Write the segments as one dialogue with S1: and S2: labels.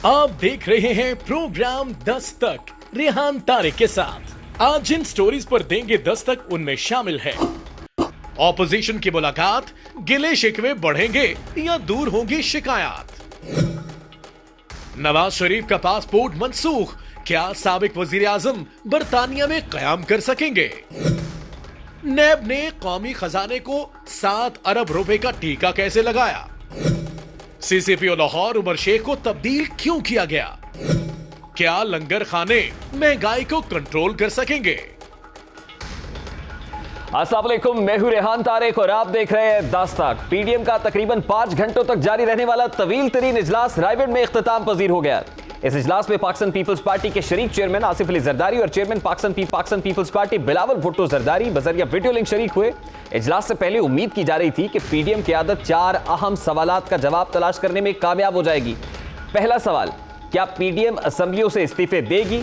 S1: आप देख रहे हैं प्रोग्राम दस्तक रेहान तारिक के साथ। आज जिन स्टोरीज पर देंगे दस्तक उनमें शामिल है ऑपोजिशन की मुलाकात, गिले शिकवे बढ़ेंगे या दूर होंगी शिकायत, नवाज शरीफ का पासपोर्ट मंसूख, क्या साबिक वजीर आजम बरतानिया में कयाम कर सकेंगे, नैब ने कौमी खजाने को 7 अरब रुपए का टीका कैसे लगाया, सीसीपीओ लाहौर उमर शेख को तब्दील क्यों किया गया, क्या लंगर खाने महंगाई को कंट्रोल कर सकेंगे।
S2: अस्सलाम वालेकुम, मैं हूं रेहान तारिक और आप देख रहे हैं दस्तक। पीडीएम का तकरीबन 5 घंटों तक जारी रहने वाला तवील तरीन इजलास रायगढ़ में इख्तिताम पजीर हो गया। इस इजलास में पाकिस्तान पीपल्स पार्टी के शरीक चेयरमैन आसिफ अली जरदारी और चेयरमैन पाकिस्तान पीपल्स पार्टी बिलावल भुट्टो जरदारी बजरिया वीडियो लिंक शरीक हुए। इजलास से पहले उम्मीद की जा रही थी कि पीडीएम की आदत 4 अहम सवालात का जवाब तलाश करने में कामयाब हो जाएगी। पहला सवाल, क्या पीडीएम असेंबलियों से इस्तीफे देगी?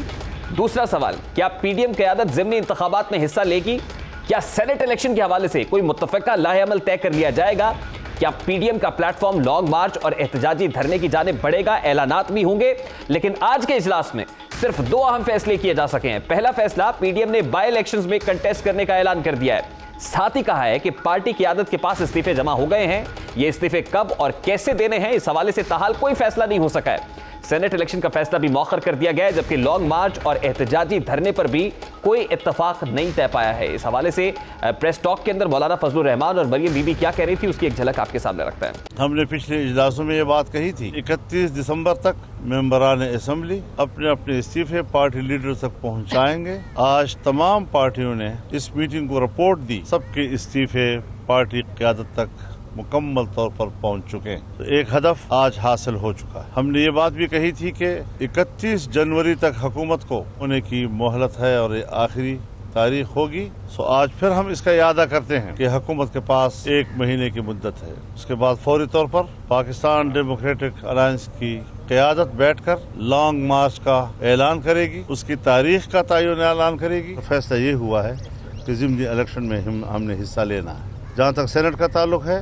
S2: दूसरा सवाल, क्या पीडीएम क़यादत ज़िमनी इंतखाबात में हिस्सा लेगी? क्या सेनेट इलेक्शन के हवाले से कोई मुत्तफ़िका लाहेअमल तय कर लिया जाएगा? क्या पीडीएम का प्लेटफॉर्म लॉन्ग मार्च और एहतजाजी धरने की जानिब बढ़ेगा? ऐलानात भी होंगे, लेकिन आज के इजलास में सिर्फ 2 अहम फैसले किए जा सके हैं। पहला फैसला, पीडीएम ने बाई इलेक्शंस में कंटेस्ट करने का ऐलान कर दिया है। साथ ही कहा है कि पार्टी की आदत के पास इस्तीफे जमा हो गए हैं। ये इस्तीफे कब और कैसे देने हैं, इस हवाले से ताहाल कोई फैसला नहीं हो सका है। सेनेट इलेक्शन का फैसला भी मौखर कर दिया गया है, जबकि लॉन्ग मार्च और एहतजाजी धरने पर भी कोई इत्तफाक नहीं तय पाया है। इस हवाले से प्रेस टॉक के अंदर मौलाना फजलुर रहमान और मरियम बीबी क्या कह रही थी, उसकी एक झलक आपके सामने रखता है।
S3: हमने पिछले इजलासों में ये बात कही थी, 31 दिसंबर तक मेंबरान असेंबली अपने अपने इस्तीफे पार्टी लीडर तक पहुंचाएंगे। आज तमाम पार्टियों ने इस मीटिंग को रिपोर्ट दी, सबके इस्तीफे पार्टी क़यादत तक मुकम्मल तौर पर पहुंच चुके हैं। तो एक हदफ आज हासिल हो चुका है। हमने ये बात भी कही थी कि 31 जनवरी तक हुकूमत को होने की मोहलत है और ये आखिरी तारीख होगी। सो आज फिर हम इसका इयादा करते हैं कि हुकूमत के पास 1 महीने की मुद्दत है। उसके बाद फौरी तौर पर पाकिस्तान डेमोक्रेटिक अलायंस की क़यादत बैठकर लॉन्ग मार्च का ऐलान करेगी, उसकी तारीख का तयन ऐलान करेगी। फैसला ये हुआ है कि ज़िमनी इलेक्शन में हमने हिस्सा लेना है। जहाँ तक सेनेट का ताल्लुक है,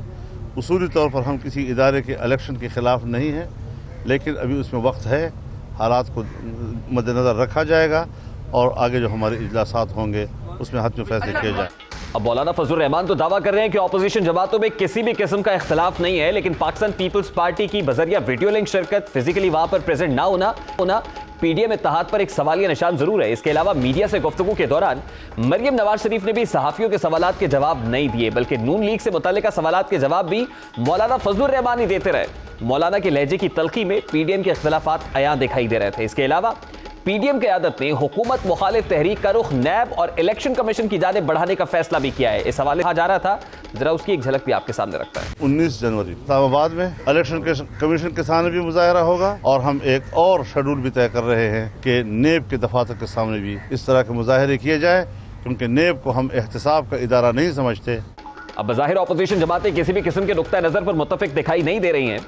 S3: उसूली तौर पर हम किसी इदारे के इलेक्शन के खिलाफ नहीं हैं, लेकिन अभी उसमें वक्त है, हालात को मद्देनज़र रखा जाएगा और आगे जो हमारे इजलासात होंगे उसमें हतमी फैसले किए जाए।
S2: अब मौलाना फजलुर रहमान तो दावा कर रहे हैं कि ऑपोजिशन जमातों में किसी भी किस्म का इख्तलाफ नहीं है, लेकिन पाकिस्तान पीपल्स पार्टी की बजरिया वीडियो लिंक शिरकत, फिजिकली वहां पर प्रेजेंट ना होना पीडीएम इत्तेहाद पर एक सवालिया निशान जरूर है। इसके अलावा मीडिया से गुफ्तगू के दौरान मरियम नवाज शरीफ ने भी सहाफियों के सवालात के जवाब नहीं दिए, बल्कि नून लीग से मुताल्लिका सवालात के जवाब भी मौलाना फजलुर रहमान ही देते रहे। मौलाना के लहजे की तलखी में पीडीएम के इख्तलाफात अयां दिखाई दे रहे थे। इसके अलावा पीडीएम की आदत ने हुकूमत मुखालिफ तहरीक का रुख नैब और इलेक्शन कमीशन की जानिब बढ़ाने का फैसला भी किया है। इस हवाले कहा जा रहा था, जरा उसकी एक झलक भी आपके सामने रखता है।
S3: 19 जनवरी इस्लामाबाद में इलेक्शन कमीशन के सामने भी मुजाहरा होगा और हम एक और शेड्यूल भी तय कर रहे हैं कि नेब के दफातर के सामने भी इस तरह के मुजाहरे किए जाए, क्योंकि नेब को हम एहतसाब का इदारा नहीं समझते।
S2: अब बज़ाहिर ऑपोजिशन जमातें किसी भी किस्म के नुक्ता नजर पर मुत्तफिक दिखाई नहीं दे रही हैं।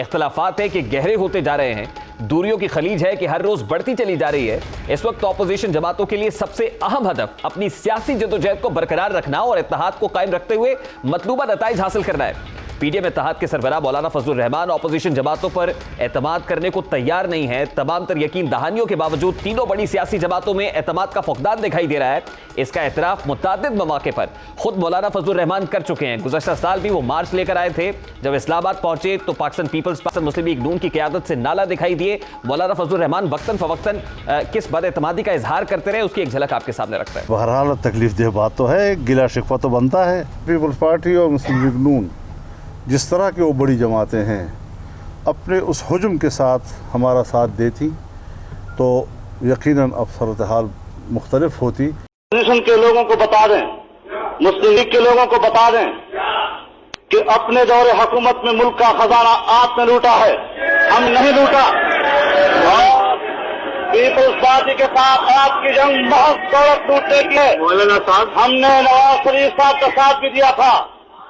S2: इख्तलाफात है कि गहरे होते जा रहे हैं, दूरियों की खलीज है कि हर रोज बढ़ती चली जा रही है। इस वक्त ऑपोजिशन जमातों के लिए सबसे अहम हदफ अपनी सियासी जदोजहद को बरकरार रखना और इत्तेहाद को कायम रखते हुए मतलूबा नताइज हासिल करना है। पीडीएम इत्तेहाद के सरबराह मौलाना फजलुर रहमान ऑपोजिशन जमातों पर एतमाद करने को तैयार नहीं है। तमाम तर यकीन दहानियों के बावजूद तीनों बड़ी सियासी जमातों में एतमाद का फुकदान दिखाई दे रहा है। इसका एतराफ मुतादिद मौके पर खुद मौलाना फजलुर रहमान कर चुके हैं। गुज़श्ता साल भी वो मार्च लेकर आए थे, जब इस्लामाबाद पहुंचे तो पाकिस्तान पीपल्स पाकिस्तान मुस्लिम लीग नून की क़यादत से नाला दिखाई दिए। मौलाना फजलुर रहमान वक्तन फवक्तन किस बदएतमादी का इजहार करते रहे, उसकी एक झलक आपके सामने रखता है।
S3: बहरहाल तकलीफ देह बात तो है, गिला शिकवा तो बनता है। पीपल्स पार्टी और मुस्लिम लीग नून जिस तरह की वो बड़ी जमातें हैं, अपने उस हुजूम के साथ हमारा साथ देती तो यकीनन अब सूरत हाल मुख्तलिफ होती।
S4: ऑपोजिशन के लोगों को बता दें, मुस्लिम लीग के लोगों को बता दें कि अपने दौरे हुकूमत में मुल्क का खजाना आपने लूटा है, हम नहीं लूटा। पीपल्स पार्टी के साथ आपकी जंग महज दौलत लूटने की है। मौलाना साहब, हमने नवाज शरीफ साहब का साथ भी दिया था।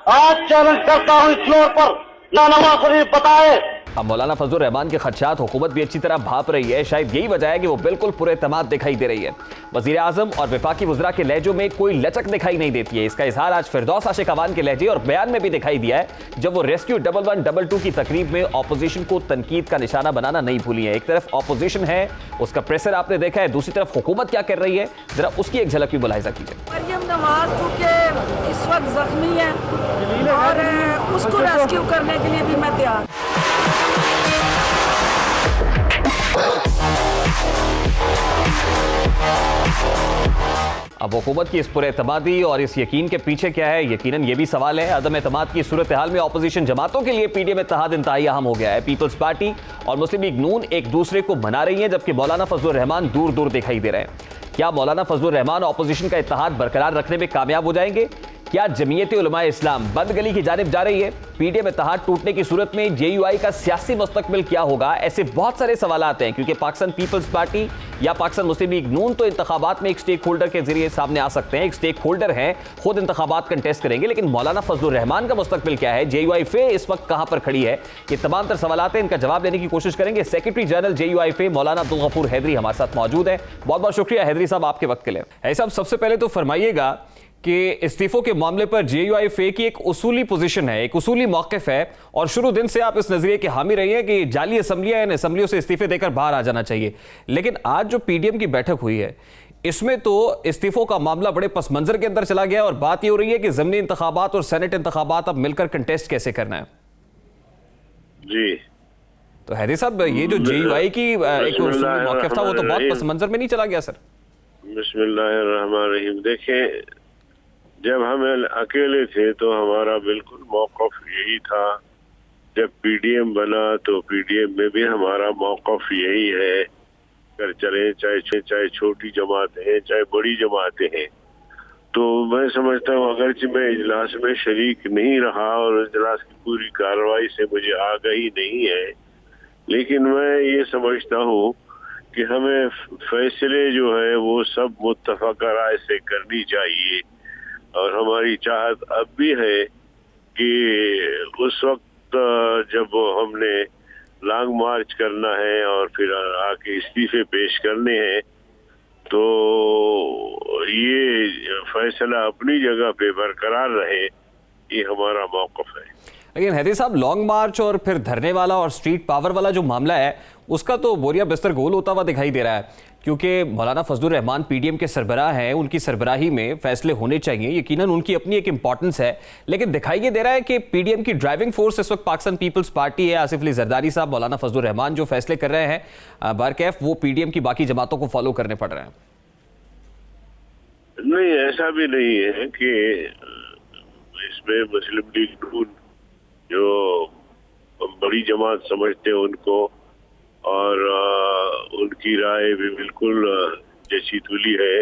S4: आज चैलेंज करता हूं इस फ्लोर पर, ना नवाज शरीफ बताए
S2: अब मौलाना फजलुर रहमान के खदशात हुकूमत भी अच्छी तरह भाप रही है। शायद यही वजह है कि वो बिल्कुल पुरएतमाद दिखाई दे रही है। वजीर आजम और वफाकी वज़रा के लहजों में कोई लचक दिखाई नहीं देती है। इसका इजहार आज फिरदौस आशिक अवान के लहजे और बयान में भी दिखाई दिया है, जब वो रेस्क्यू 1112 की तकरीब में ऑपोजिशन को तनकीद का निशाना बनाना नहीं भूली है। एक तरफ ऑपोजिशन है, उसका प्रेशर आपने देखा है, दूसरी तरफ हुकूमत क्या कर रही है, जरा उसकी एक झलक भी मुलाहिजा कीजिए।
S5: मरियम नवाज चूंकि इस वक्त जख्मी है और उसको रेस्क्यू करने के लिए भी मैं तैयार।
S2: अब हुकूमत की इस पुरएतमादी और इस यकीन के पीछे क्या है, यकीनन ये भी सवाल है। अदम एतमाद की सूरत हाल में ऑपोजिशन जमातों के लिए पीडीएम इत्तेहाद इंतहाई अहम हो गया है। पीपल्स पार्टी और मुस्लिम लीग नून एक दूसरे को मना रही हैं, जबकि मौलाना फजलुर रहमान दूर दूर दिखाई दे रहे हैं। क्या मौलाना फजलुर रहमान ऑपोजिशन का इत्तेहाद बरकरार रखने में कामयाब हो जाएंगे? क्या जमीयत उलमा इस्लाम बंद गली की जानिब जा रही है? पीडीएम इत्तेहाद टूटने की सूरत में जेयूआई का सियासी मुस्तकबिल क्या होगा? ऐसे बहुत सारे सवाल आते हैं, क्योंकि पाकिस्तान पीपल्स पार्टी या पाकिस्तान मुस्लिम लीग नून तो इंतखाबात में एक स्टेक होल्डर के जरिए सामने आ सकते हैं, एक स्टेक होल्डर हैं, खुद इंतखाबात कंटेस्ट करेंगे, लेकिन मौलाना फजलुर रहमान का मुस्तकबिल क्या है? जेयूआई फे इस वक्त कहां पर खड़ी है? ये तमाम तर सवाल आते हैं, इनका जवाब देने की कोशिश करेंगे। सेक्रेटरी जनरल जेयूआई फे मौलाना अब्दुल गफूर हैदरी हमारे साथ मौजूद है। बहुत बहुत शुक्रिया हैदरी साहब आपके वक्त के लिए। हैदरी साहब, सबसे पहले तो फरमाइएगा कि इस्तीफों के मामले पर जेयूआई फे की एक उसूली पोजीशन है, एक उसूली मौक़िफ़ है, और शुरू दिन से आप इस नजरिए के हामी रही हैं कि जाली असम्बलियां, इन असम्बलियों से इस्तीफे देकर बाहर आ जाना चाहिए। लेकिन आज जो पीडीएम की बैठक हुई है, इसमें तो इस्तीफों का मामला बड़े पस मंजर के अंदर चला गया और बात ये हो रही है कि ज़मीनी इंतखाबात और सेनेट इंतखाबात अब मिलकर कंटेस्ट कैसे करना है। जी तो हैदरी साहब, ये जो जेयूआई की एक उसूली मौक़िफ़ था, वो तो बहुत पस मंजर में नहीं चला गया सर?
S6: बिस्मिल्लाहिर्रहमानिर्रहीम। देखें, जब हम अकेले थे तो हमारा बिल्कुल मौक़िफ़ यही था। जब पीडीएम बना तो पीडीएम में भी हमारा मौक़िफ़ यही है, कर चले, चाहे छोटी जमातें हैं चाहे बड़ी जमातें हैं। तो मैं समझता हूँ, अगरचे मैं इजलास में शरीक नहीं रहा और इजलास की पूरी कार्रवाई से मुझे आगाही नहीं है, लेकिन मैं ये समझता हूँ कि हमें फैसले जो है वो सब मुत्तफ़क़ा राय से करनी चाहिए। और हमारी चाहत अब भी है कि उस वक्त जब हमने लॉन्ग मार्च करना है और फिर आके इस्तीफे पेश करने हैं, तो ये फैसला अपनी जगह पे बरकरार रहे, ये हमारा मौक़िफ़ है।
S2: लेकिन हैदरी साहब, लॉन्ग मार्च और फिर धरने वाला और स्ट्रीट पावर वाला जो मामला है, उसका तो बोरिया बिस्तर गोल होता हुआ दिखाई दे रहा है, क्योंकि मौलाना फजलुर रहमान पीडीएम के सरबराह हैं, उनकी सरबराही में फैसले होने चाहिए, यकीनन उनकी अपनी एक इंपॉर्टेंस है, लेकिन दिखाई ये दे रहा है कि पीडीएम की ड्राइविंग फोर्स इस वक्त पाकिस्तान पीपल्स पार्टी है। आसिफ अली जरदारी साहब, मौलाना फजलुर रहमान जो फैसले कर रहे हैं बारकैफ, वो पीडीएम की बाकी जमातों को फॉलो करने पड़ रहे हैं।
S6: नहीं, ऐसा भी नहीं है कि इसमें मुस्लिम लीग नून जो बड़ी जमात समझते हैं उनको, और उनकी राय भी बिल्कुल जैसी तुली है,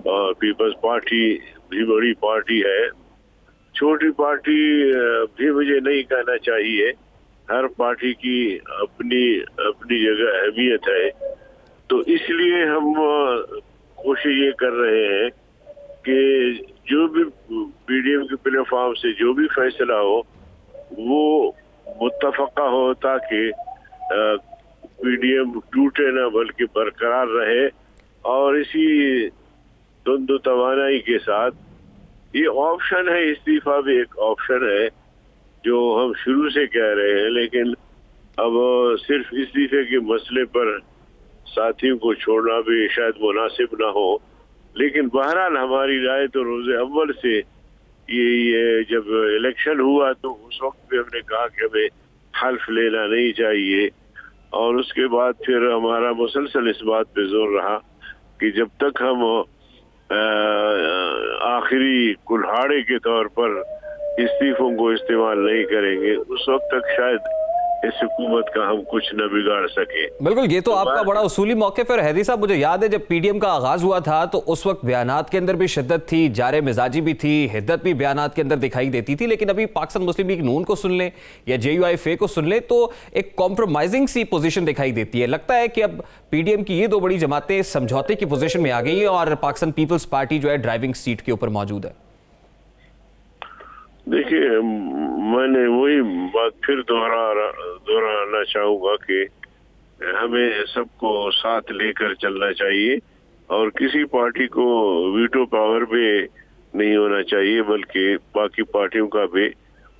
S6: और पीपल्स पार्टी भी बड़ी पार्टी है, छोटी पार्टी भी मुझे नहीं कहना चाहिए। हर पार्टी की अपनी अपनी जगह अहमियत है। तो इसलिए हम कोशिश ये कर रहे हैं कि जो भी पीडीएम के प्लेटफॉर्म से जो भी फैसला हो वो मुत्तफ़क़ा हो, ताकि पीडीएम टूटे ना बल्कि बरकरार रहे। और इसी धुंध तवानाई के साथ ये ऑप्शन है, इस्तीफा भी एक ऑप्शन है जो हम शुरू से कह रहे हैं, लेकिन अब सिर्फ इस्तीफे के मसले पर साथियों को छोड़ना भी शायद मुनासिब ना हो। लेकिन बहरहाल हमारी राय तो रोज़े अव्वल से ये जब इलेक्शन हुआ तो उस वक्त भी हमने कहा कि हमें हल्फ लेना नहीं चाहिए, और उसके बाद फिर हमारा मुसलसल इस बात पे जोर रहा कि जब तक हम आखिरी कुल्हाड़े के तौर पर इस्तीफों को इस्तेमाल नहीं करेंगे, उस वक्त तक शायद इस हुकूमत का हम कुछ न बिगाड़ सके।
S2: बिल्कुल, ये तो आपका बड़ा उसूली मौक़िफ़ है। हैदरी साहब, मुझे याद है जब पीडीएम का आगाज हुआ था तो उस वक्त बयानात के अंदर भी शिद्दत थी, जारे मिजाजी भी थी, हिद्दत भी बयानात के अंदर दिखाई देती थी, लेकिन अभी पाकिस्तान मुस्लिम लीग नून को सुन लें या जेयूआई फे को सुन लें तो एक कॉम्प्रोमाइजिंग सी पोजीशन दिखाई देती है। लगता है कि अब पीडीएम की ये दो बड़ी जमातें समझौते की पोजीशन में आ गई है और पाकिस्तान पीपल्स पार्टी जो है ड्राइविंग सीट के ऊपर मौजूद है।
S6: देखिए, मैंने वही बात फिर दोहराना चाहूंगा कि हमें सबको साथ लेकर चलना चाहिए और किसी पार्टी को वीटो पावर पे नहीं होना चाहिए, बल्कि बाकी पार्टियों का भी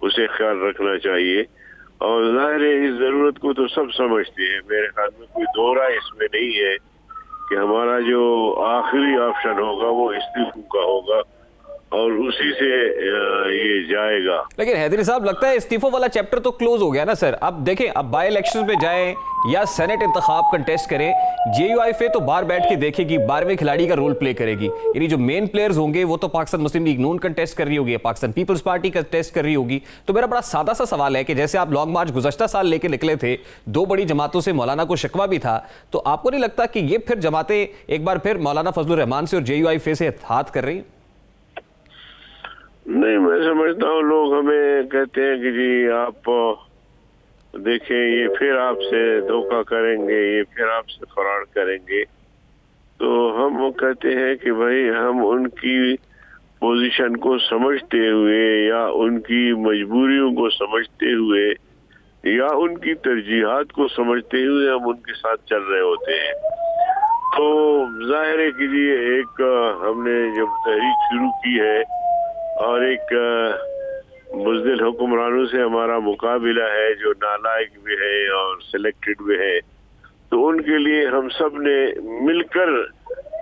S6: उसे ख्याल रखना चाहिए। और जाहिर है इस जरूरत को तो सब समझते हैं, मेरे ख्याल में कोई दो राय इसमें नहीं है कि हमारा जो आखिरी ऑप्शन होगा वो इस्तीफों का होगा और उसी से ये जाएगा।
S2: लेकिन हैदरी साहब, लगता है इस्तीफों वाला चैप्टर तो क्लोज हो गया ना सर। अब देखें, अब बाई इलेक्शंस में जाएं या सेनेट इंतखाब कंटेस्ट करें, जेयूआईएफ तो बाहर बैठ के देखेगी, 12वें खिलाड़ी का रोल प्ले करेगी। यानी जो मेन प्लेयर्स होंगे वो तो पाकिस्तान मुस्लिम लीग नून कंटेस्ट कर रही होगी, पाकिस्तान पीपल्स पार्टी कंटेस्ट कर रही होगी। तो मेरा बड़ा सादा सा सवाल है कि जैसे आप लॉन्ग मार्च गुज़श्ता साल लेके निकले थे, दो बड़ी जमातों से मौलाना को शिकवा भी था, तो आपको नहीं लगता कि ये फिर जमातें एक बार फिर मौलाना फजलुर रहमान से और जेयूआईएफ से हाथ कर रही?
S6: नहीं, मैं समझता हूँ लोग हमें कहते हैं कि जी आप देखें ये फिर आपसे धोखा करेंगे, ये फिर आपसे फराड करेंगे। तो हम कहते हैं कि भाई हम उनकी पोजीशन को समझते हुए या उनकी मजबूरियों को समझते हुए या उनकी तरजीहात को समझते हुए हम उनके साथ चल रहे होते हैं। तो जाहिर है कि जी एक हमने जब तहरीक शुरू की है और एक बुज़दिल हुक्मरानों से हमारा मुकाबला है जो नालायक भी है और सिलेक्टेड भी है, तो उनके लिए हम सब ने मिलकर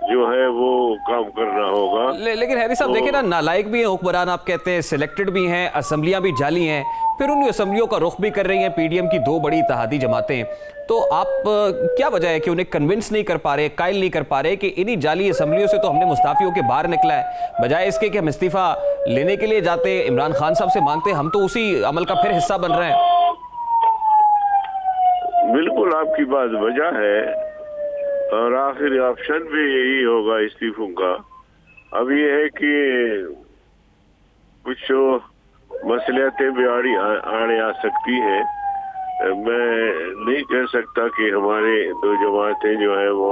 S6: जो है वो काम करना होगा।
S2: लेकिन हैरी साहब देखिए ना, नालायक भी हैं हुक्मरान, आप कहते हैं सिलेक्टेड भी हैं, असेंबलियां भी जाली हैं, फिर उन असेंबलियों का रुख भी कर रही हैं पीडीएम की दो बड़ी इत्तेहादी जमातें। तो आप क्या वजह है कि उन्हें कन्विंस नहीं कर पा रहे, कायल नहीं कर पा रहे कि इन्हीं जाली असेंबलियों से तो हमने मुस्ताफी होकर बाहर निकला है, बजाय इसके कि हम इस्तीफा लेने के लिए जाते, इमरान खान साहब से मांगते, हम तो उसी अमल का फिर हिस्सा बन रहे हैं।
S6: बिल्कुल आपकी बात वजह है और आखिरी ऑप्शन भी यही होगा इस्तीफों का। अब ये है कि कुछ मसलियतें भी आड़े आ सकती हैं। मैं नहीं कह सकता कि हमारे दो जमातें जो है वो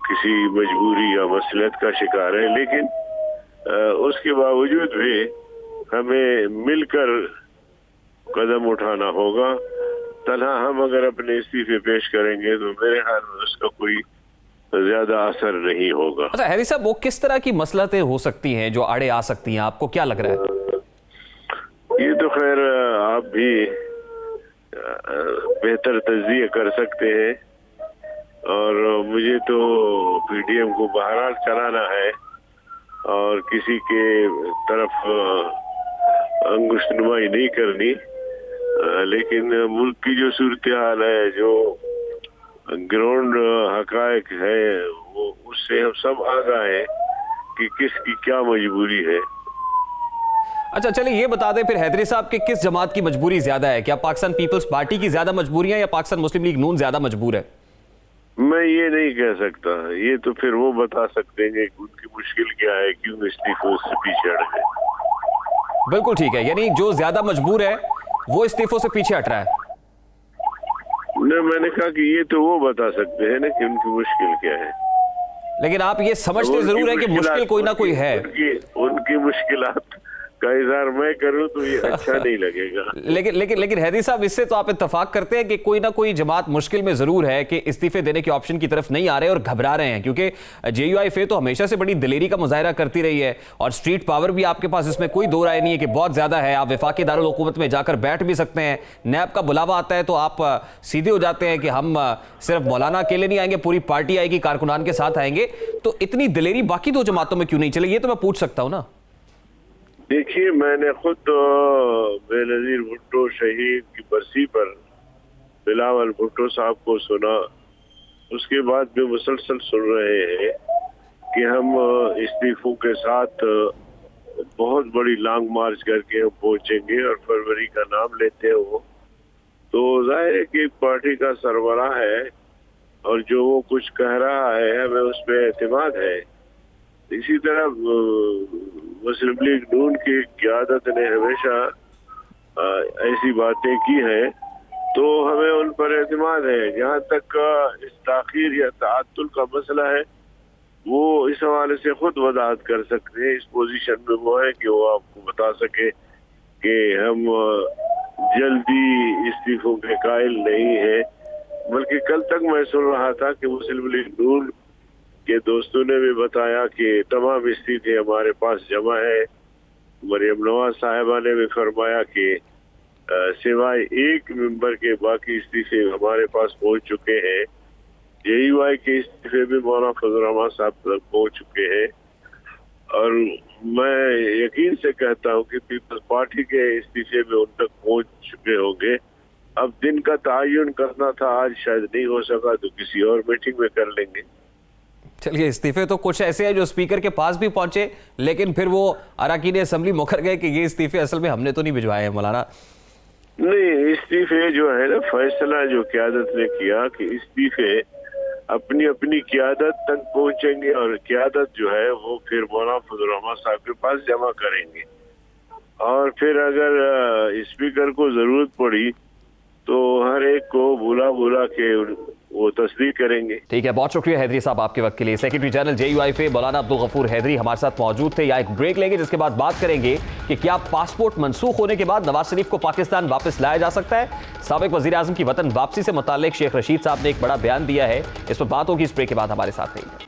S6: किसी मजबूरी या मसलियत का शिकार है, लेकिन उसके बावजूद भी हमें मिलकर कदम उठाना होगा। तन्हा हम अगर अपने इस्तीफे पेश करेंगे तो मेरे ख्याल में उसका कोई ज्यादा असर नहीं होगा।
S2: अच्छा हैरी साहब, वो किस तरह की मसलतें हो सकती हैं जो आड़े आ सकती हैं, आपको क्या लग रहा है?
S6: ये तो खैर आप भी बेहतर तज्जिया कर सकते हैं और मुझे तो पीडीएम को बहरहाल चलाना है और किसी के तरफ अंगुष्ठनुमाई नहीं करनी, लेकिन मुल्क की जो सूरत हाल है, जो ग्राउंड हकायक है, वो उससे हम सब आगाह हैं कि किसकी क्या मजबूरी है।
S2: अच्छा चलिए ये बता दें फिर हैदरी साहब कि किस जमात की मजबूरी ज्यादा है? क्या पाकिस्तान पीपल्स पार्टी की ज्यादा मजबूरी है या पाकिस्तान मुस्लिम लीग नून ज्यादा मजबूर है?
S6: मैं ये नहीं कह सकता, ये तो फिर वो बता सकते हैं कि उनकी मुश्किल क्या है, क्यों इस्तीफों से पीछे हट गए।
S2: बिल्कुल ठीक है, यानी जो ज्यादा मजबूर है वो इस्तीफों से पीछे हट रहा है।
S6: नहीं, मैंने कहा कि ये तो वो बता सकते हैं ना कि उनकी मुश्किल क्या है।
S2: लेकिन आप ये समझते जरूर है कि मुश्किल कोई ना कोई है।
S6: उनकी मुश्किलात का इज़हार मैं करूं तो ये अच्छा नहीं लगेगा।
S2: लेकिन हैदरी साहब, इससे तो आप इत्तेफाक करते हैं कि कोई ना कोई जमात मुश्किल में जरूर है कि इस्तीफे देने के ऑप्शन की तरफ नहीं आ रहे और घबरा रहे हैं, क्योंकि जेयूआईएफ तो हमेशा से बड़ी दिलेरी का मुजाहरा करती रही है और स्ट्रीट पावर भी आपके पास, इसमें कोई दो राय नहीं है कि बहुत ज्यादा है। आप वफाकी दारुल हुकूमत में जाकर बैठ भी सकते हैं, नैब का बुलावा आता है तो आप सीधे हो जाते हैं कि हम सिर्फ मौलाना अकेले नहीं आएंगे, पूरी पार्टी आएगी, कारकुनान के साथ आएंगे। तो इतनी दिलेरी बाकी दो जमातों में क्यों नहीं चले, ये तो मैं पूछ सकता हूं ना।
S6: देखिए, मैंने खुद बेनज़ीर भुट्टो शहीद की बरसी पर बिलावल भुट्टो साहब को सुना, उसके बाद भी मुसलसल सुन रहे हैं कि हम इस्तीफों के साथ बहुत बड़ी लॉन्ग मार्च करके हम पहुंचेंगे और फरवरी का नाम लेते हैं वो। तो जाहिर है कि एक पार्टी का सरबराह है और जो वो कुछ कह रहा है हमें उस पर एतमाद है। इसी तरह मुस्लिम लीग नून की क़यादत ने हमेशा ऐसी बातें की हैं, तो हमें उन पर एतमाद है। जहाँ तक इस ताख़ीर या तअत्तुल का मसला है, वो इस हवाले से खुद वजाहत कर सकते हैं। इस पोजीशन में वो है कि वो आपको बता सके कि हम जल्दी इस्तीफों के कायल नहीं है, बल्कि कल तक मैं सुन रहा था कि मुस्लिम लीग नून के दोस्तों ने भी बताया कि तमाम इस्तीफे हमारे पास जमा है। मरियम नवाज साहिबा ने भी फरमाया कि सिवाय एक मेंबर के बाकी इस्तीफे हमारे पास पहुंच चुके हैं। JUI के इस्तीफे भी मौलाना फजल रहमान साहब तक पहुंच चुके हैं और मैं यकीन से कहता हूं कि पीपल्स पार्टी के इस्तीफे भी उन तक पहुंच चुके होंगे। अब दिन का तयन करना था, आज शायद नहीं हो सका, तो किसी और मीटिंग में कर लेंगे।
S2: चलिए, इस्तीफे तो कुछ ऐसे हैं जो स्पीकर के पास भी पहुंचे, लेकिन फिर वो अरकान असेंबली मुकर गए कि ये इस्तीफे असल में हमने तो नहीं भिजवाए हैं मौलाना।
S6: नहीं, इस्तीफे जो है ना, फैसला जो क़यादत ने किया कि इस्तीफे अपनी अपनी क़यादत तक पहुंचेंगे और क़यादत जो है वो फिर मौलाना फजल रहमान साहब के पास जमा करेंगे और फिर अगर स्पीकर को जरूरत पड़ी तो हर एक को बुला के वो तस्दीक करेंगे।
S2: ठीक है, बहुत शुक्रिया हैदरी साहब आपके वक्त के लिए। सेक्रेटरी जनरल JUI पे मौलाना अब्दुल गफूर हैदरी हमारे साथ मौजूद थे। यहाँ एक ब्रेक लेंगे, जिसके बाद बात करेंगे कि क्या पासपोर्ट मंसूख होने के बाद नवाज शरीफ को पाकिस्तान वापस लाया जा सकता है। साबिक वजीर आजम की वतन वापसी से मुताल्लिक शेख रशीद साहब ने एक बड़ा बयान दिया है, इस पर बात होगी। इस ब्रेक के बाद हमारे साथ रहिए।